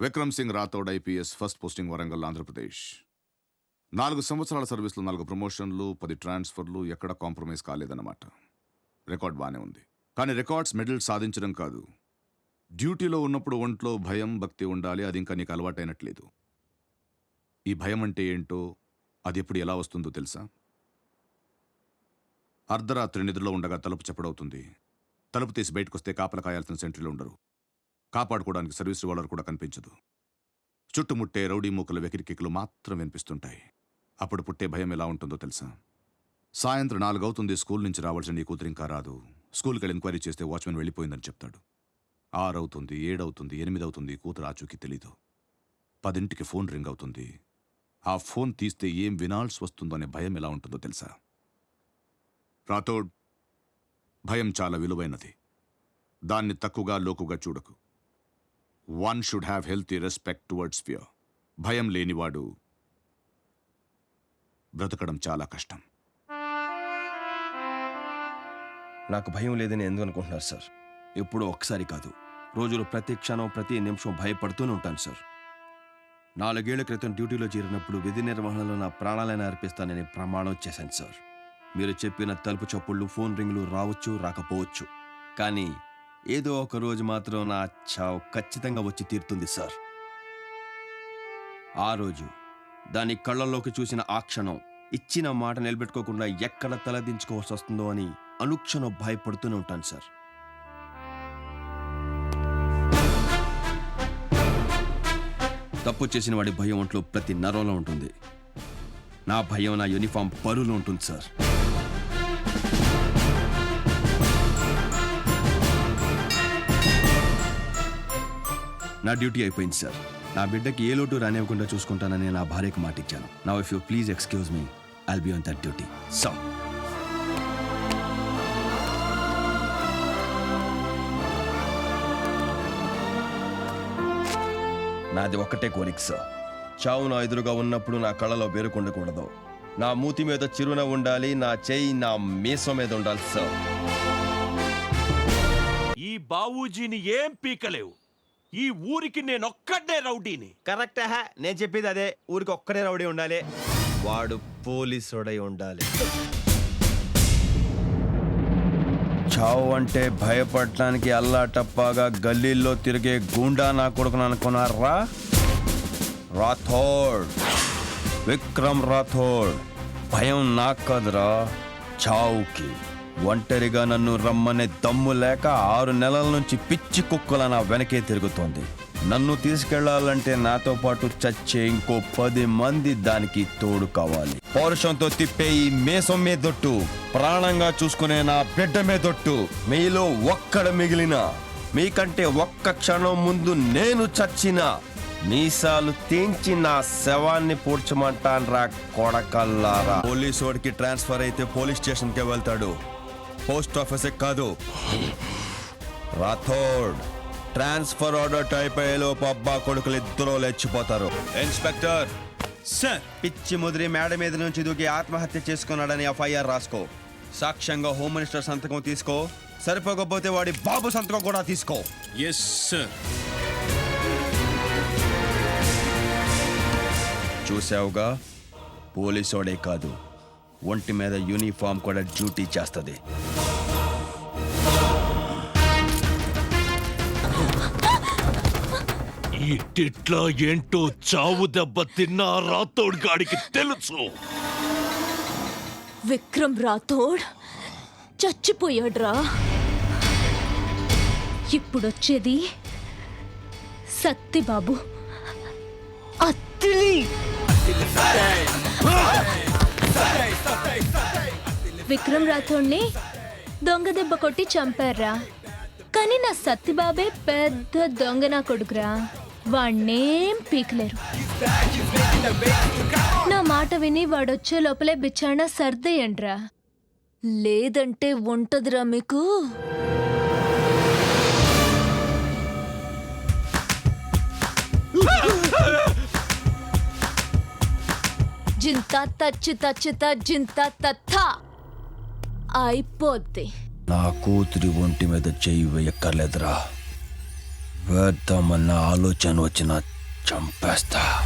Vikram Singh Rathod IPS, first posting Warangal, Andhra Pradesh. 4 సంవత్సరాల సర్వీస్లో 4 ప్రమోషన్లు, 10 ట్రాన్స్ఫర్లు, ఎక్కడ కాంప్రమైజ్ కాలేదన్నమాట. రికార్డ్ బానే ఉంది. కానీ రికార్డ్స్ మెడల్ సాధించడం కాదు. డ్యూటీలో ఉన్నప్పుడు ఒంట్లో భయం, భక్తి ఉండాలి. అది ఇంకా నీకు అలవాటైనట్లేదు. ఈ భయం అంటే ఏంటో, అది ఎప్పుడు ఎలా వస్తుందో తెలుసా? అర్ధరాత్రి నిద్రలో ఉండగా తలుపు చప్పుడవుతుంది. తలుపు తీసి బయటకొస్తే కాపలా కాయాల్సిన సెంట్రీలు ఉండరు. కాపాడుకోవడానికి సర్వీస్ రివాల్వర్ కూడా కనిపించదు. చుట్టుముట్టే రౌడీ మూకల వెకిరికిక్కులు మాత్రం వినిపిస్తుంటాయి. అప్పుడు పుట్టే భయం ఎలా ఉంటుందో తెలుసా? సాయంత్రం 4 అవుతుంది, స్కూల్ నుంచి రావాల్సిన నీ కూతురు ఇంకా రాదు. స్కూల్కి వెళ్ళి ఎంక్వైరీ చేస్తే వాచ్మెన్ వెళ్ళిపోయిందని చెప్తాడు. 6 అవుతుంది, 7 అవుతుంది, 8 అవుతుంది, కూతురు ఆచూకీ తెలీదు. 10ంటికి ఫోన్ రింగ్ అవుతుంది. ఆ ఫోన్ తీస్తే ఏం వినాల్సి వస్తుందో అనే భయం ఎలా ఉంటుందో తెలుసా? రాథోడ్, భయం చాలా విలువైనది. దాన్ని తక్కువగా, లోకుగా చూడకు. One should have healthy respect towards fear. భయం లేనివాడు బ్రతకడం చాలా కష్టం. నాకు భయం లేదని ఎందుకు అనుకుంటున్నారు సార్? ఎప్పుడూ ఒక్కసారి కాదు, రోజులు ప్రతి క్షణం, ప్రతి నిమిషం భయపడుతూనే ఉంటాను సార్. 4 ఏళ్ల క్రితం డ్యూటీలో చేరినప్పుడు విధి నిర్వహణలో నా ప్రాణాలను అర్పిస్తానని ప్రమాణం చేశాను సార్. మీరు చెప్పిన తలుపు చప్పుళ్ళు, ఫోన్ రింగులు రావచ్చు, రాకపోవచ్చు, కానీ ఏదో ఒక రోజు మాత్రం నా చావు ఖచ్చితంగా వచ్చి తీరుతుంది సార్. ఆ రోజు, దాని కళ్ళల్లోకి చూసిన ఆ క్షణం, ఇచ్చిన మాట నిలబెట్టుకోకుండా ఎక్కడ తలదించుకోవాల్సి వస్తుందో అని అనుక్షణం భయపడుతూనే ఉంటాను సార్. తప్పు చేసిన వాడి భయం ఒంట్లో ప్రతి నరంలో ఉంటుంది. నా భయం నా యూనిఫామ్ పరులో ఉంటుంది సార్. నా డ్యూటీ అయిపోయింది సార్. నా బిడ్డకి ఏ లోటు రానివ్వకుండా చూసుకుంటానని నా భార్యకు మాటిచ్చాను. Now if you please excuse me, I'll be on that duty. So నాది ఒక్కటే కోరిక సార్. చావు నా ఎదురుగా ఉన్నప్పుడు నా కళ్ళలో బెరుకుండకూడదు. నా మూతి మీద చిరునవ్వు ఉండాలి, నా చేయి నా మీసం మీద ఉండాలి సార్. ఈ బావూజీని ఏం పీకలేవు. ఈ ఊరికి నేనొక్కడే రౌడీని. కరెక్ట్. నేను చెప్పేది అదే. ఊరికి ఒక్కడే రౌడీ ఉండాలి, వాడు పోలీసుడై ఉండాలి. చావు అంటే భయపడటానికి అల్లాటప్పాగా గల్లీల్లో తిరిగే గూండా నా కొడుకును అనుకున్నారా? రాథోడ్, విక్రమ్ రాథోడ్. భయం నాకు కాదురా, చావుకి. ఒంటరిగా నన్ను రమ్మనే దమ్ము లేక 6 నెలల నుంచి పిచ్చి కుక్కల నా వెనకే తిరుగుతోంది. నన్ను తీసుకెళ్లాలంటే నాతో పాటు చచ్చే ఇంకో 10 మంది దానికి తోడు కావాలి. పౌరుషంతో తిప్పే ఈ మేసం మీదొట్టు, ప్రాణంగా చూసుకునే నా బిడ్డ మీదొట్టు, మీలో ఒక్కడ మిగిలిన, మీకంటే ఒక్క క్షణం ముందు నేను చచ్చినా మీసాలు తీంచి నా శవాన్ని పూడ్చమంటాన్రా కొడకల్లారా. పోలీసోడికి ట్రాన్స్ఫర్ అయితే పోలీస్ స్టేషన్కే వెళ్తాడు, పోస్ట్ ఆఫీస్ కాదు. రాథోడ్, ట్రాన్స్ఫర్ ఆర్డర్ టైప్ అయ్యేలోపు అబ్బా కొడుకులు ఇద్దరూ లేచిపోతారు. ఇన్స్పెక్టర్ సార్, పిచ్చి ముదిరి మేడ మీద నుంచి దూకి ఆత్మహత్య చేసుకున్నాడని ఎఫ్ఐఆర్ రాసుకో. సాక్ష్యంగా హోమ్ మినిస్టర్ సంతకం తీసుకో. సరిపోకపోతే వాడి బాబు సంతకం కూడా తీసుకో. Yes sir. చూసావుగా, పోలీసోడే కాదు, ఒంటి మీద యూనిఫామ్ కూడా డ్యూటీ చేస్తుంది. ఈ టిట్లా ఏంటో చావు దెబ్బ తిన్నా రాథోడ్ గాడికి తెలుసు. విక్రమ్ రాథోడ్ చచ్చిపోయాడ్రా. ఇప్పుడొచ్చేది సత్తిబాబు, అత్తిలి. విక్రమ్ రాథోడ్ని దొంగ దెబ్బ కొట్టి చంపారా, కానీ నా సత్తిబాబే పెద్ద దొంగ నా కొడుకురా. వాణ్ణేం పీకలేరు. నా మాట విని వాడొచ్చే లోపలే బిచ్చాణ సర్దేయండ్రా, లేదంటే ఉంటదిరా మీకు. జింతా తచ్చిత జింతా తత్త అయిపోద్ది. నా కూతురి ఒంటి మీద చెయ్యి వేయక్కర్లేదురా, వేద్దామన్న ఆలోచన వచ్చిన చంపేస్తా.